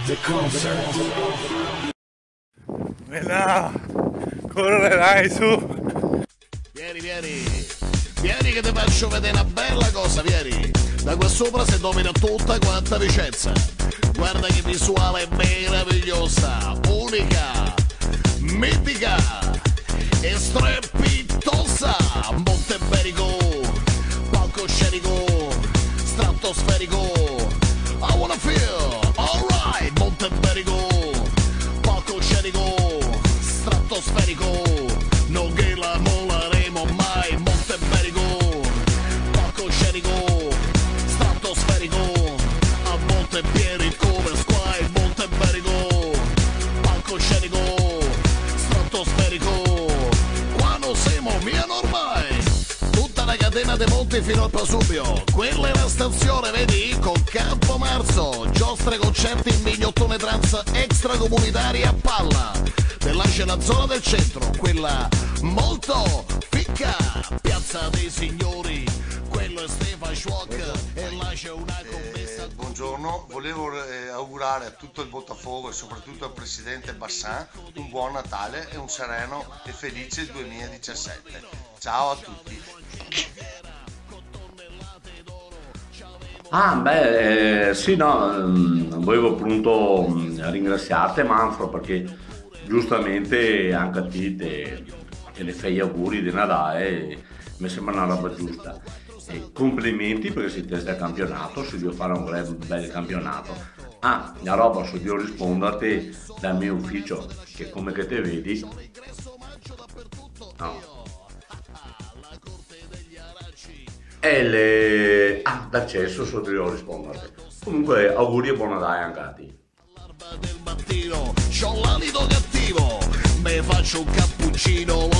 The concert. No, corre dai su. Vieni, vieni. Vieni che ti faccio vedere una bella cosa, vieni. Da qua sopra si domina tutta quanta Vicenza. Guarda che visuale meravigliosa, unica, mitica e strepitosa. Monteberico, palcoscenico, stratosferico. I wanna feel, alright. Monteberico, palcoscenico, stratosferico. Non che la molleremo mai. Monteberico, palcoscenico, stratosferico. A Montepieri come squai. Monteberico, palcoscenico, stratosferico. Quando siamo miano ormai. Tutta la catena dei monti fino al Pasubio. Quella è la stazione, vedi? Con Campo Marzo, giostre, concerti, mignottone trans extracomunitari a palla. E là c'è la zona del centro, quella molto ficca. Piazza dei Signori, quello è Stefan Schwok. E là c'è una commessa. Buongiorno, volevo augurare a tutto il Botafogo e soprattutto al presidente Bassan un buon Natale e un sereno e felice 2017. Ciao a tutti. Sì, no, volevo appunto ringraziarti Manfro perché giustamente anche a te le fai gli auguri di Natale, mi sembra una roba giusta. E complimenti perché siete del campionato, si deve fare un bel campionato. Una roba su devo risponderti dal mio ufficio, che come che te vedi, no. D'accesso so devo risponderti. Comunque auguri e buon Natale anche a te. Del mattino, c'ho l'alito cattivo, me faccio un cappuccino, lo